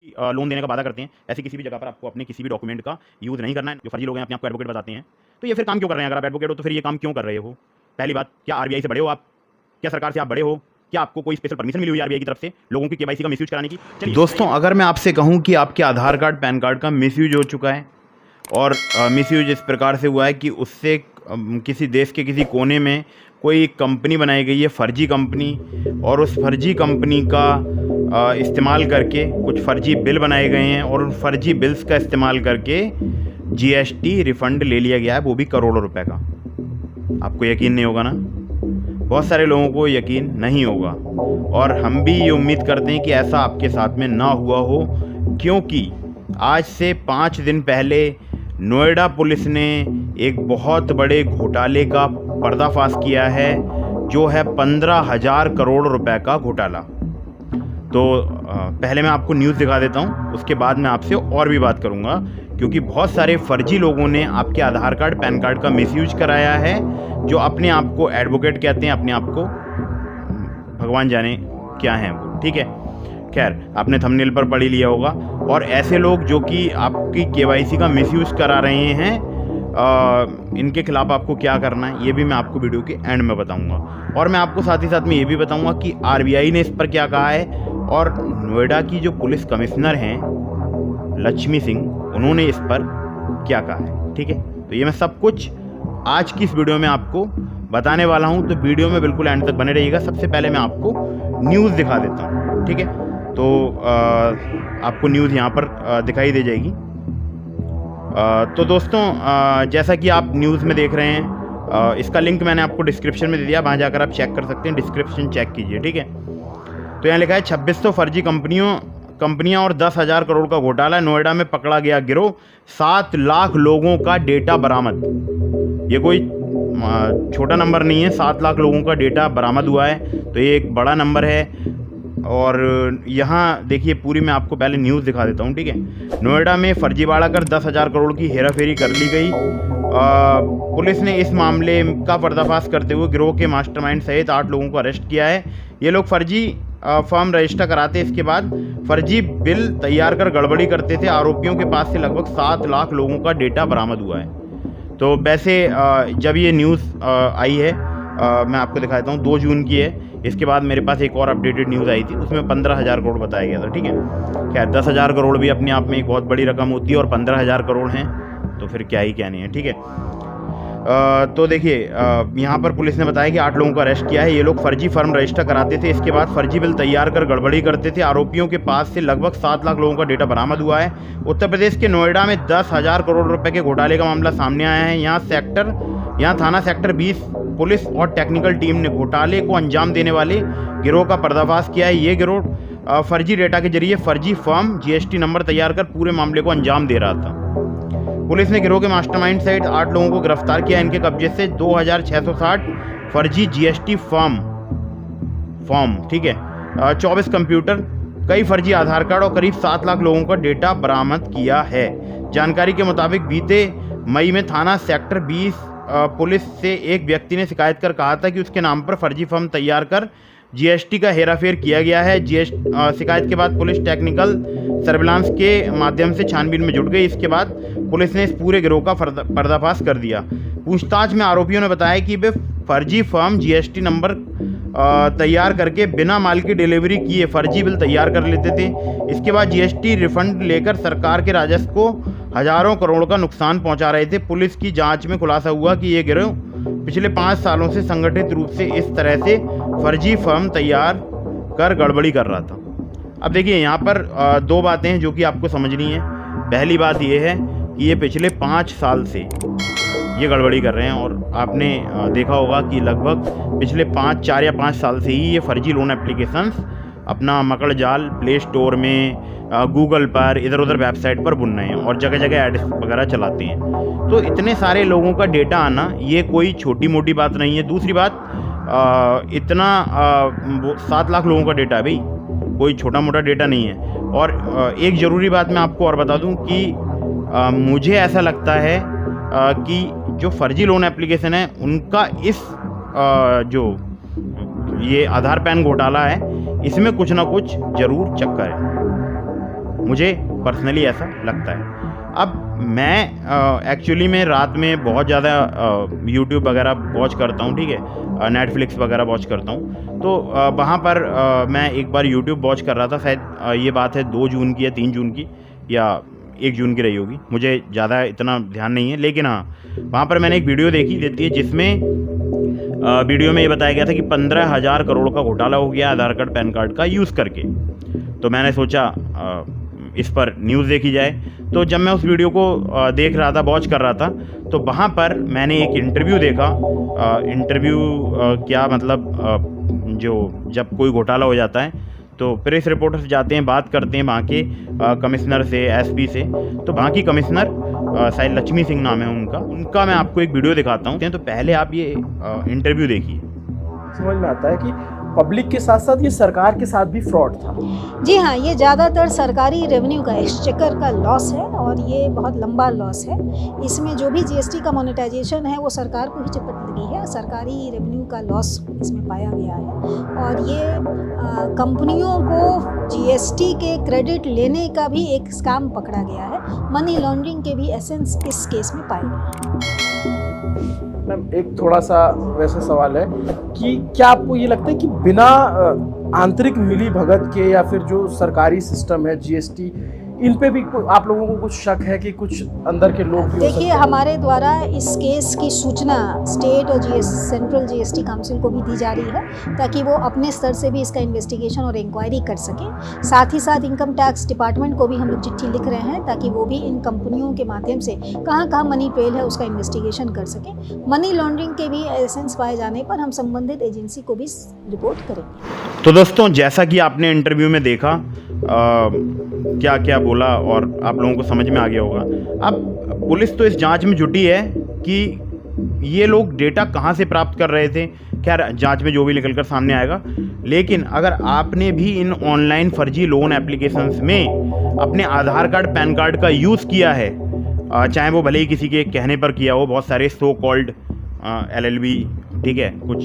Loan देने का वादा करते हैं, ऐसी किसी भी जगह पर आपको अपने किसी भी डॉक्यूमेंट का यूज़ नहीं करना है। जो फर्जी लोग हैं अपने आप को एडवोकेट बताते हैं, तो ये फिर काम क्यों कर रहे हैं? अगर आप एडवोकेट हो तो फिर ये काम क्यों कर रहे हो? पहली बात, क्या आरबीआई से बड़े हो आप? क्या सरकार से आप बड़े हो? क्या आपको कोई स्पेशल परमिशन मिली हुई है आरबीआई की तरफ से लोगों की केवाईसी का मिसयूज कराने की? चलिए दोस्तों, अगर मैं आपसे कहूं कि आपके आधार कार्ड पैन कार्ड का मिसयूज हो चुका है और मिसयूज इस प्रकार से हुआ है कि उससे किसी देश के किसी कोने में कोई कंपनी बनाई गई है, फर्जी कंपनी, और उस फर्जी कंपनी का इस्तेमाल करके कुछ फर्जी बिल बनाए गए हैं और उन फर्जी बिल्स का इस्तेमाल करके जीएसटी रिफंड ले लिया गया है, वो भी करोड़ों रुपए का। आपको यकीन नहीं होगा ना? बहुत सारे लोगों को यकीन नहीं होगा और हम भी ये उम्मीद करते हैं कि ऐसा आपके साथ में ना हुआ हो, क्योंकि आज से 5 दिन पहले नोएडा पुलिस ने एक बहुत बड़े घोटाले का पर्दाफाश किया है, जो है 15,000 करोड़ रुपए का घोटाला। तो पहले मैं आपको न्यूज़ दिखा देता हूँ, उसके बाद मैं आपसे और भी बात करूँगा, क्योंकि बहुत सारे फर्जी लोगों ने आपके आधार कार्ड पैन कार्ड का मिसयूज कराया है, जो अपने आप को एडवोकेट कहते हैं, अपने आप को भगवान जाने क्या हैं वो, ठीक है। खैर, आपने थंबनेल पर पढ़ ही लिया होगा। और ऐसे लोग जो कि आपकी केवाईसी का मिसयूज करा रहे हैं, इनके खिलाफ आपको क्या करना है, ये भी मैं आपको वीडियो के एंड में बताऊंगा। और मैं आपको साथ ही साथ में ये भी बताऊंगा कि आरबीआई ने इस पर क्या कहा है, और नोएडा की जो पुलिस कमिश्नर हैं लक्ष्मी सिंह, उन्होंने इस पर क्या कहा है, ठीक है। तो ये मैं सब कुछ आज की इस वीडियो में आपको बताने वाला हूँ, तो वीडियो में बिल्कुल एंड तक बने रहिएगा। सबसे पहले मैं आपको न्यूज़ दिखा देता हूँ, ठीक है। तो आपको न्यूज़ यहाँ पर दिखाई दे जाएगी। तो दोस्तों, जैसा कि आप न्यूज़ में देख रहे हैं, इसका लिंक मैंने आपको डिस्क्रिप्शन में दे दिया, वहाँ जाकर आप चेक कर सकते हैं, डिस्क्रिप्शन चेक कीजिए, ठीक है। तो यहाँ लिखा है 2600 फर्जी कंपनियाँ और 10,000 करोड़ का घोटाला, नोएडा में पकड़ा गया गिरोह, 7 लाख लोगों का डेटा बरामद। ये कोई छोटा नंबर नहीं है, 7 लाख लोगों का डेटा बरामद हुआ है, तो ये एक बड़ा नंबर है। और यहाँ देखिए, पूरी मैं आपको पहले न्यूज़ दिखा देता हूँ, ठीक है। नोएडा में फर्जीवाड़ा कर 10,000 करोड़ की हेराफेरी कर ली गई। पुलिस ने इस मामले का पर्दाफाश करते हुए गिरोह के मास्टरमाइंड सहित 8 लोगों को अरेस्ट किया है। ये लोग फर्जी फॉर्म रजिस्टर कराते, इसके बाद फर्जी बिल तैयार कर गड़बड़ी करते थे। आरोपियों के पास से लगभग 7 लाख लोगों का डेटा बरामद हुआ है। तो वैसे जब ये न्यूज़ आई है, मैं आपको दिखा देता हूँ, 2 जून की है। इसके बाद मेरे पास एक और अपडेटेड न्यूज़ आई थी, उसमें 15,000 करोड़ बताया गया था, ठीक है। खैर, 10,000 करोड़ भी अपने आप में एक बहुत बड़ी रकम होती है, और 15,000 करोड़ हैं तो फिर क्या ही कहनी है, ठीक है। तो देखिए, यहाँ पर पुलिस ने बताया कि 8 लोगों को अरेस्ट किया है। ये लोग फर्जी फर्म रजिस्टर कराते थे, इसके बाद फर्जी बिल तैयार कर गड़बड़ी करते थे। आरोपियों के पास से लगभग 7 लाख लोगों का डेटा बरामद हुआ है। उत्तर प्रदेश के नोएडा में 10,000 करोड़ रुपए के घोटाले का मामला सामने आया है। यहाँ थाना सेक्टर 20 पुलिस और टेक्निकल टीम ने घोटाले को अंजाम देने वाले गिरोह का पर्दाफाश किया है। ये गिरोह फर्जी डेटा के जरिए फर्जी फॉर्म, जीएसटी नंबर तैयार कर पूरे मामले को अंजाम दे रहा था। पुलिस ने गिरोह के मास्टरमाइंड सहित 8 लोगों को गिरफ्तार किया। इनके कब्जे से 2,660 फर्जी जीएसटी फॉर्म, ठीक है, 24 कंप्यूटर, कई फर्जी आधार कार्ड और करीब 7 लाख लोगों का डेटा बरामद किया है। जानकारी के मुताबिक बीते मई में थाना सेक्टर 20 पुलिस से एक व्यक्ति ने शिकायत कर कहा था कि उसके नाम पर फर्जी फॉर्म तैयार कर जीएसटी का हेराफेर किया गया है। शिकायत के बाद पुलिस टेक्निकल सर्विलांस के माध्यम से छानबीन में जुट गई। इसके बाद पुलिस ने इस पूरे गिरोह का पर्दाफाश कर दिया। पूछताछ में आरोपियों ने बताया कि वे फर्जी फॉर्म, जीएसटी नंबर तैयार करके बिना माल की डिलीवरी किए फर्जी बिल तैयार कर लेते थे। इसके बाद जीएसटी रिफंड लेकर सरकार के राजस्व को हजारों करोड़ का नुकसान पहुंचा रहे थे। पुलिस की जांच में खुलासा हुआ कि ये गिरोह पिछले 5 सालों से संगठित रूप से इस तरह से फर्जी फॉर्म तैयार कर गड़बड़ी कर रहा था। अब देखिए, यहाँ पर 2 बातें हैं जो कि आपको समझनी है। पहली बात ये है कि ये पिछले 5 साल से ये गड़बड़ी कर रहे हैं, और आपने देखा होगा कि लगभग पिछले 4 या 5 साल से ही ये फर्जी लोन एप्लीकेशंस अपना मकड़ जाल प्ले स्टोर में, गूगल पर, इधर उधर वेबसाइट पर बुन रहे हैं और जगह जगह एड्स वगैरह चलाते हैं। तो इतने सारे लोगों का डेटा आना ये कोई छोटी मोटी बात नहीं है। दूसरी बात, इतना 7 लाख लोगों का डेटा है भाई, कोई छोटा मोटा डेटा नहीं है। और एक ज़रूरी बात मैं आपको और बता दूं कि मुझे ऐसा लगता है कि जो फर्जी लोन एप्लीकेशन है उनका इस जो ये आधार पैन घोटाला है, इसमें कुछ ना कुछ ज़रूर चक्कर है। मुझे पर्सनली ऐसा लगता है। अब मैं एक्चुअली में रात में बहुत ज़्यादा यूट्यूब वगैरह वॉच करता हूँ, ठीक है, नेटफ्लिक्स वगैरह वॉच करता हूँ। तो वहाँ पर मैं एक बार यूट्यूब वॉच कर रहा था, शायद ये बात है 2 जून की या 3 जून की या 1 जून की रही होगी, मुझे ज़्यादा इतना ध्यान नहीं है। लेकिन हाँ, वहाँ पर मैंने एक वीडियो देखी देती है जिसमें वीडियो में ये बताया गया था कि 15,000 करोड़ का घोटाला हो गया आधार कार्ड पैन कार्ड का यूज़ करके। तो मैंने सोचा इस पर न्यूज़ देखी जाए। तो जब मैं उस वीडियो को देख रहा था, वॉच कर रहा था, तो वहाँ पर मैंने एक इंटरव्यू देखा। इंटरव्यू क्या मतलब, जो जब कोई घोटाला हो जाता है तो प्रेस रिपोर्टर्स जाते हैं, बात करते हैं वहाँ के कमिश्नर से, एसपी से। तो वहाँ की कमिश्नर शायद लक्ष्मी सिंह नाम है उनका मैं आपको एक वीडियो दिखाता हूँ। तो पहले आप ये इंटरव्यू देखिए। समझ में आता है कि पब्लिक के साथ साथ ये सरकार के साथ भी फ्रॉड था। जी हाँ, ये ज़्यादातर सरकारी रेवेन्यू का, एक्सचेकर का लॉस है और ये बहुत लंबा लॉस है। इसमें जो भी जीएसटी का मोनेटाइजेशन है वो सरकार को ही चिपट लगी है, सरकारी रेवेन्यू का लॉस इसमें पाया गया है। और ये कंपनियों को जीएसटी के क्रेडिट लेने का भी एक स्कैम पकड़ा गया है। मनी लॉन्ड्रिंग के भी एसेंस इस केस में पाए गए। मैम, एक थोड़ा सा वैसा सवाल है कि क्या आपको ये लगता है कि बिना आंतरिक मिली भगत के या फिर जो सरकारी सिस्टम है जीएसटी, इन पे भी आप लोगों को कुछ शक है कि कुछ अंदर के लोग भी हो सकते देखिए, हैं? हमारे द्वारा इस केस की सूचना स्टेट और सेंट्रल जीएसटी काउंसिल को भी दी जा रही है ताकि वो अपने स्तर से भी इसका इन्वेस्टिगेशन और इंक्वायरी कर सकें। साथ ही साथ इनकम टैक्स डिपार्टमेंट को भी हम लोग चिट्ठी लिख रहे हैं ताकि वो भी इन कंपनियों के माध्यम से कहाँ कहाँ मनी ट्रेल है उसका इन्वेस्टिगेशन कर सकें। मनी लॉन्ड्रिंग के भी एसेंस पाए जाने पर हम संबंधित एजेंसी को भी रिपोर्ट करेंगे। तो दोस्तों, जैसा कि आपने इंटरव्यू में देखा, क्या क्या बोला और आप लोगों को समझ में आ गया होगा। अब पुलिस तो इस जांच में जुटी है कि ये लोग डेटा कहाँ से प्राप्त कर रहे थे, क्या जांच में जो भी निकल कर सामने आएगा। लेकिन अगर आपने भी इन ऑनलाइन फर्जी लोन एप्लीकेशंस में अपने आधार कार्ड पैन कार्ड का यूज़ किया है, चाहे वो भले ही किसी के कहने पर किया हो, बहुत सारे सो कॉल्ड LLB, ठीक है, कुछ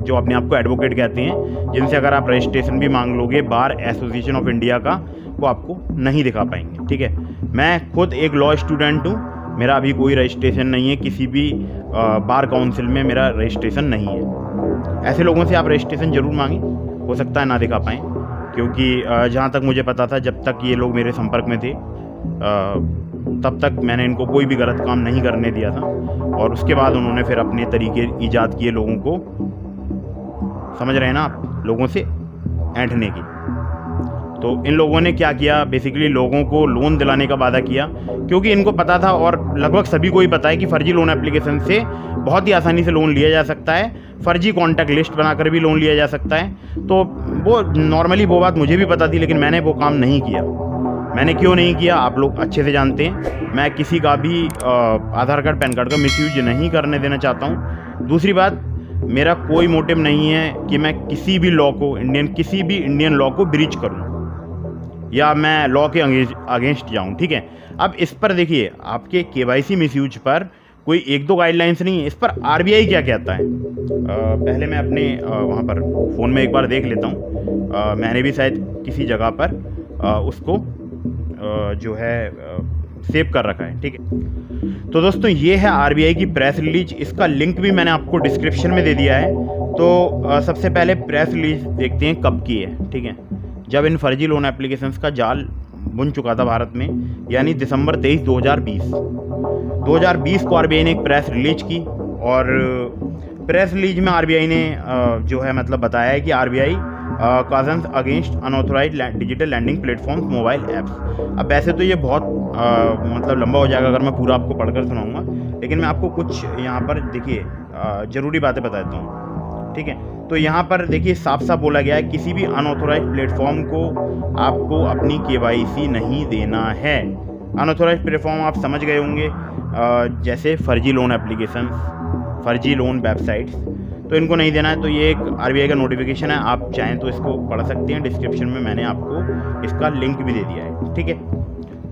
जो अपने आप को एडवोकेट कहते हैं, जिनसे अगर आप रजिस्ट्रेशन भी मांग लोगे बार एसोसिएशन ऑफ इंडिया का, वो आपको नहीं दिखा पाएंगे, ठीक है। मैं खुद एक लॉ स्टूडेंट हूँ, मेरा अभी कोई रजिस्ट्रेशन नहीं है, किसी भी बार काउंसिल में मेरा रजिस्ट्रेशन नहीं है। ऐसे लोगों से आप रजिस्ट्रेशन ज़रूर मांगें, हो सकता है ना दिखा पाएँ, क्योंकि जहाँ तक मुझे पता था, जब तक ये लोग मेरे संपर्क में थे तब तक मैंने इनको कोई भी गलत काम नहीं करने दिया था। और उसके बाद उन्होंने फिर अपने तरीके ईजाद किए लोगों को, समझ रहे हैं ना आप, लोगों से ऐंठने की। तो इन लोगों ने क्या किया, बेसिकली लोगों को लोन दिलाने का वादा किया, क्योंकि इनको पता था और लगभग सभी को ही पता है कि फ़र्जी लोन एप्लीकेशन से बहुत ही आसानी से लोन लिया जा सकता है, फ़र्जी कॉन्टैक्ट लिस्ट बनाकर भी लोन लिया जा सकता है। तो वो नॉर्मली वो बात मुझे भी पता थी, लेकिन मैंने वो काम नहीं किया। मैंने क्यों नहीं किया, आप लोग अच्छे से जानते हैं। मैं किसी का भी आधार कार्ड पैन कार्ड का मिसयूज नहीं करने देना चाहता हूँ। दूसरी बात, मेरा कोई मोटिव नहीं है कि मैं किसी भी लॉ को, किसी भी इंडियन लॉ को ब्रीच करूँ या मैं लॉ के अगेंस्ट जाऊँ, ठीक है। अब इस पर देखिए, आपके KYC मिसयूज पर कोई 1-2 गाइडलाइंस नहीं है, इस पर RBI क्या कहता है। पहले मैं अपने वहाँ पर फ़ोन में एक बार देख लेता हूँ। मैंने भी शायद किसी जगह पर उसको जो है सेव कर रखा है, ठीक है। तो दोस्तों, ये है RBI की प्रेस रिलीज, इसका लिंक भी मैंने आपको डिस्क्रिप्शन में दे दिया है। तो सबसे पहले प्रेस रिलीज देखते हैं कब की है, ठीक है। जब इन फर्जी लोन एप्लीकेशंस का जाल बुन चुका था भारत में, यानी दिसंबर 23, 2020 को RBI ने एक प्रेस रिलीज की। और प्रेस रिलीज में RBI ने जो है मतलब बताया है कि RBI cautions against unauthorised digital lending platforms mobile apps. अब वैसे तो ये बहुत मतलब लंबा हो जाएगा अगर मैं पूरा आपको पढ़कर सुनाऊंगा, लेकिन मैं आपको कुछ यहाँ पर देखिए ज़रूरी बातें बताता हूँ, ठीक है। तो यहाँ पर देखिए साफ साफ बोला गया है, किसी भी अनऑथोराइज्ड प्लेटफॉर्म को आपको अपनी KYC नहीं देना है। अनऑथोराइज्ड प्लेटफॉर्म आप समझ गए होंगे, जैसे फर्जी लोन एप्लीकेशन, फर्जी लोन वेबसाइट्स, तो इनको नहीं देना है। तो ये एक RBI का नोटिफिकेशन है, आप चाहें तो इसको पढ़ सकते हैं। डिस्क्रिप्शन में मैंने आपको इसका लिंक भी दे दिया है, ठीक है।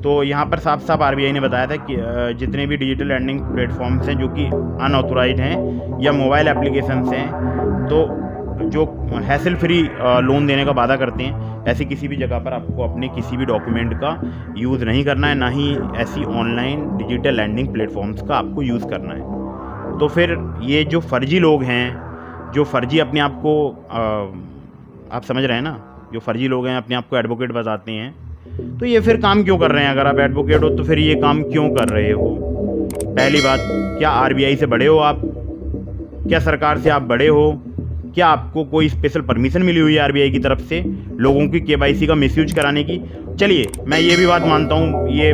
तो यहाँ पर साफ साफ RBI ने बताया था कि जितने भी डिजिटल लैंडिंग प्लेटफॉर्म्स हैं जो कि अनऑथोराइज्ड हैं या मोबाइल एप्लीकेशंस हैं, तो जो हैसल फ्री लोन देने का वादा करते हैं, ऐसी किसी भी जगह पर आपको अपने किसी भी डॉक्यूमेंट का यूज़ नहीं करना है, ना ही ऐसी ऑनलाइन डिजिटल लैंडिंग प्लेटफॉर्म्स का आपको यूज़ करना है। तो फिर ये जो फर्जी लोग हैं, जो फर्जी अपने आप को आप समझ रहे हैं ना, जो फर्जी लोग हैं अपने आप को एडवोकेट बताते हैं, तो ये फिर काम क्यों कर रहे हैं? अगर आप एडवोकेट हो तो फिर ये काम क्यों कर रहे हो? पहली बात, क्या आरबीआई से बड़े हो आप? क्या सरकार से आप बड़े हो? क्या आपको कोई स्पेशल परमिशन मिली हुई है आरबीआई की तरफ से लोगों की केवाईसी का मिसयूज कराने की? चलिए, मैं ये भी बात मानता हूँ, ये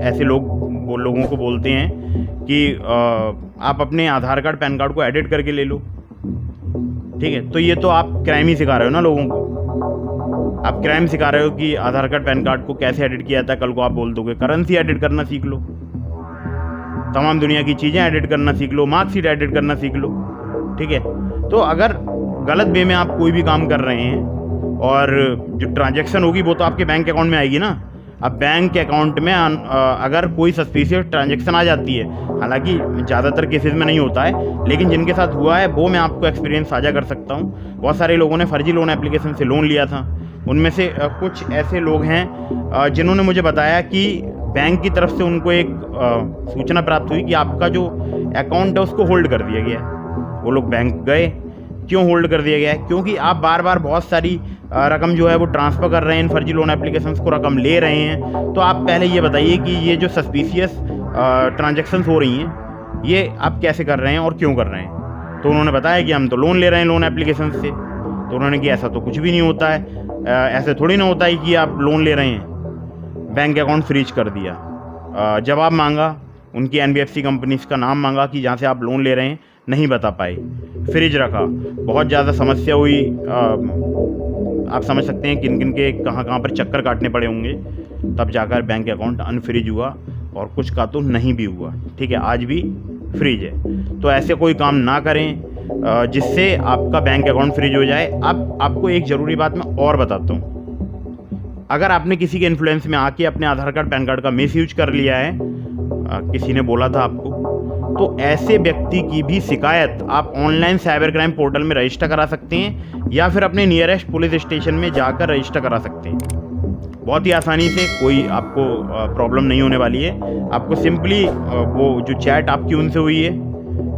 ऐसे लोगों को बोलते हैं कि आप अपने आधार कार्ड पैन कार्ड को एडिट करके ले लो, ठीक है, तो ये तो आप क्राइम ही सिखा रहे हो ना लोगों को। आप क्राइम सिखा रहे हो कि आधार कार्ड पैन कार्ड को कैसे एडिट किया जाता है। कल को आप बोल दोगे करेंसी एडिट करना सीख लो, तमाम दुनिया की चीज़ें एडिट करना सीख लो, मार्कशीट एडिट करना सीख लो, ठीक है। तो अगर गलत वे में आप कोई भी काम कर रहे हैं और जो ट्रांजैक्शन होगी वो तो आपके बैंक अकाउंट में आएगी ना। अब बैंक अकाउंट में अगर कोई सस्पिशियस ट्रांजैक्शन आ जाती है, हालांकि ज़्यादातर केसेस में नहीं होता है, लेकिन जिनके साथ हुआ है वो मैं आपको एक्सपीरियंस साझा कर सकता हूँ। बहुत सारे लोगों ने फर्जी लोन एप्लीकेशन से लोन लिया था। उनमें से कुछ ऐसे लोग हैं जिन्होंने मुझे बताया कि बैंक की तरफ से उनको एक सूचना प्राप्त हुई कि आपका जो अकाउंट है उसको होल्ड कर दिया गया है। वो लोग बैंक गए, क्यों होल्ड कर दिया गया है? क्योंकि आप बार बार बहुत सारी रकम जो है वो ट्रांसफ़र कर रहे हैं, इन फर्जी लोन एप्लीकेशंस को रकम ले रहे हैं। तो आप पहले ये बताइए कि ये जो सस्पिशियस ट्रांजैक्शंस हो रही हैं ये आप कैसे कर रहे हैं और क्यों कर रहे हैं? तो उन्होंने बताया कि हम तो लोन ले रहे हैं लोन एप्लीकेशन से। तो उन्होंने कि ऐसा तो कुछ भी नहीं होता है, ऐसे थोड़ी ना होता है कि आप लोन ले रहे हैं। बैंक अकाउंट फ्रीज कर दिया। जवाब मांगा, उनकी एनबीएफसी कंपनीज का नाम मांगा कि जहाँ से आप लोन ले रहे हैं, नहीं बता पाए, फ्रिज रखा। बहुत ज़्यादा समस्या हुई। आप समझ सकते हैं किन किन के कहाँ पर चक्कर काटने पड़े होंगे, तब जाकर बैंक अकाउंट अनफ्रीज हुआ, और कुछ का तो नहीं भी हुआ, ठीक है, आज भी फ्रीज है। तो ऐसे कोई काम ना करें जिससे आपका बैंक अकाउंट फ्रीज हो जाए। अब आपको एक ज़रूरी बात मैं और बताता हूँ। अगर आपने किसी के इन्फ्लुएंस में आके अपने आधार कार्ड पैन कार्ड का मिसयूज कर लिया है, किसी ने बोला था आपको, तो ऐसे व्यक्ति की भी शिकायत आप ऑनलाइन साइबर क्राइम पोर्टल में रजिस्टर करा सकते हैं, या फिर अपने नियरेस्ट पुलिस स्टेशन में जाकर रजिस्टर करा सकते हैं। बहुत ही आसानी से, कोई आपको प्रॉब्लम नहीं होने वाली है। आपको सिंपली वो जो चैट आपकी उनसे हुई है,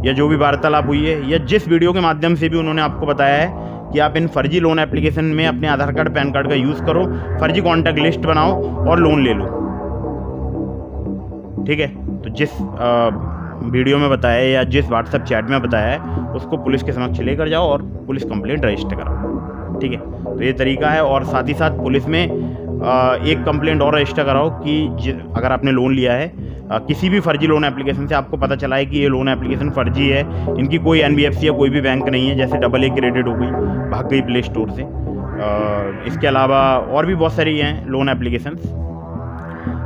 या जो भी वार्तालाप हुई है, या जिस वीडियो के माध्यम से भी उन्होंने आपको बताया है कि आप इन फर्जी लोन एप्लीकेशन में अपने आधार कार्ड पैन कार्ड का यूज़ करो, फर्जी कॉन्टैक्ट लिस्ट बनाओ और लोन ले लो, ठीक है। तो जिस वीडियो में बताया है या जिस व्हाट्सएप चैट में बताया है, उसको पुलिस के समक्ष लेकर जाओ और पुलिस कंप्लेंट रजिस्टर कराओ, ठीक है। तो ये तरीका है। और साथ ही साथ पुलिस में एक कंप्लेंट और रजिस्टर कराओ कि अगर आपने लोन लिया है किसी भी फर्जी लोन एप्लीकेशन से, आपको पता चला है कि ये लोन एप्लीकेशन फर्जी है, इनकी कोई एनबीएफसी या कोई भी बैंक नहीं है, जैसे AA क्रेडिट हो गई, भाग गई प्ले स्टोर से। इसके अलावा और भी बहुत सारी हैं लोन एप्लीकेशंस।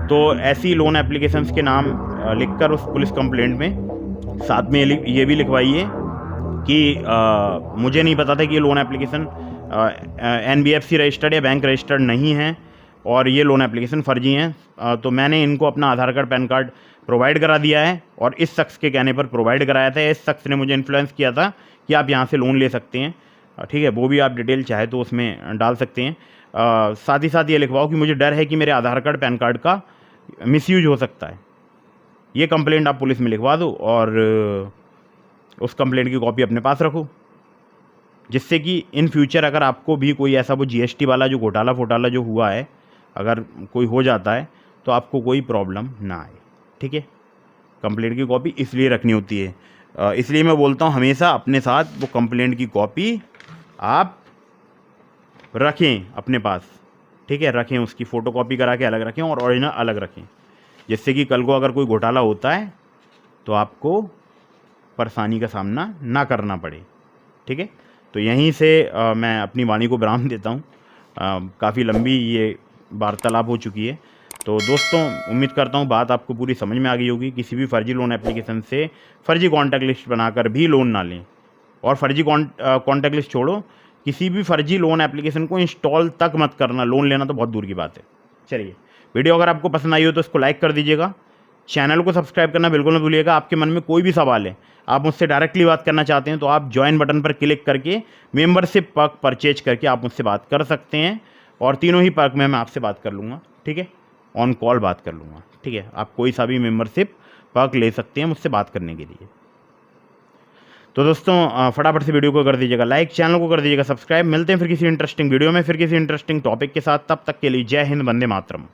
तो ऐसी लोन एप्लीकेशंस के नाम लिखकर उस पुलिस कंप्लेंट में साथ में ये भी लिखवाइए कि मुझे नहीं पता था कि ये लोन एप्लीकेशन एनबीएफसी रजिस्टर्ड या बैंक रजिस्टर्ड नहीं है और ये लोन एप्लीकेशन फ़र्जी हैं। तो मैंने इनको अपना आधार कार्ड पैन कार्ड प्रोवाइड करा दिया है, और इस शख्स के कहने पर प्रोवाइड कराया था। इस शख्स ने मुझे इन्फ्लुएंस किया था कि आप यहाँ से लोन ले सकते हैं, ठीक है। वो भी आप डिटेल चाहे तो उसमें डाल सकते हैं। साथ ही साथ ये लिखवाओ कि मुझे डर है कि मेरे आधार कार्ड पैन कार्ड का मिसयूज हो सकता है। ये कंप्लेंट आप पुलिस में लिखवा दो और उस कंप्लेंट की कॉपी अपने पास रखो, जिससे कि इन फ्यूचर अगर आपको भी कोई ऐसा वो जीएसटी वाला जो घोटाला फोटाला जो हुआ है, अगर कोई हो जाता है तो आपको कोई प्रॉब्लम ना आए, ठीक है। कंप्लेंट की कॉपी इसलिए रखनी होती है, इसलिए मैं बोलता हूँ हमेशा अपने साथ वो कंप्लेंट की कॉपी आप रखें अपने पास, ठीक है। रखें, उसकी फ़ोटोकॉपी करा के अलग रखें और ओरिजिनल अलग रखें, जिससे कि कल को अगर कोई घोटाला होता है तो आपको परेशानी का सामना ना करना पड़े, ठीक है। तो यहीं से मैं अपनी वाणी को विराम देता हूँ। काफ़ी लंबी ये वार्तालाप हो चुकी है। तो दोस्तों, उम्मीद करता हूँ बात आपको पूरी समझ में आ गई होगी। किसी भी फर्जी लोन एप्लीकेशन से फर्जी कॉन्टैक्ट लिस्ट बनाकर भी लोन ना लें, और फर्जी कॉन्टैक्ट लिस्ट छोड़ो, किसी भी फर्जी लोन एप्लीकेशन को इंस्टॉल तक मत करना। लोन लेना तो बहुत दूर की बात है। चलिए, वीडियो अगर आपको पसंद आई हो तो इसको लाइक कर दीजिएगा, चैनल को सब्सक्राइब करना बिल्कुल मत भूलिएगा। आपके मन में कोई भी सवाल है, आप मुझसे डायरेक्टली बात करना चाहते हैं, तो आप ज्वाइन बटन पर क्लिक करके मेंबरशिप पैक परचेज करके आप मुझसे बात कर सकते हैं, और तीनों ही पैक में मैं आपसे बात कर लूँगा, ठीक है, ऑन कॉल बात कर लूँगा, ठीक है। आप कोई सा भी मेंबरशिप पैक ले सकते हैं मुझसे बात करने के लिए। तो दोस्तों फटाफट से वीडियो को कर दीजिएगा लाइक, चैनल को कर दीजिएगा सब्सक्राइब। मिलते हैं फिर किसी इंटरेस्टिंग वीडियो में, फिर किसी इंटरेस्टिंग टॉपिक के साथ। तब तक के लिए जय हिंद, वंदे मातरम।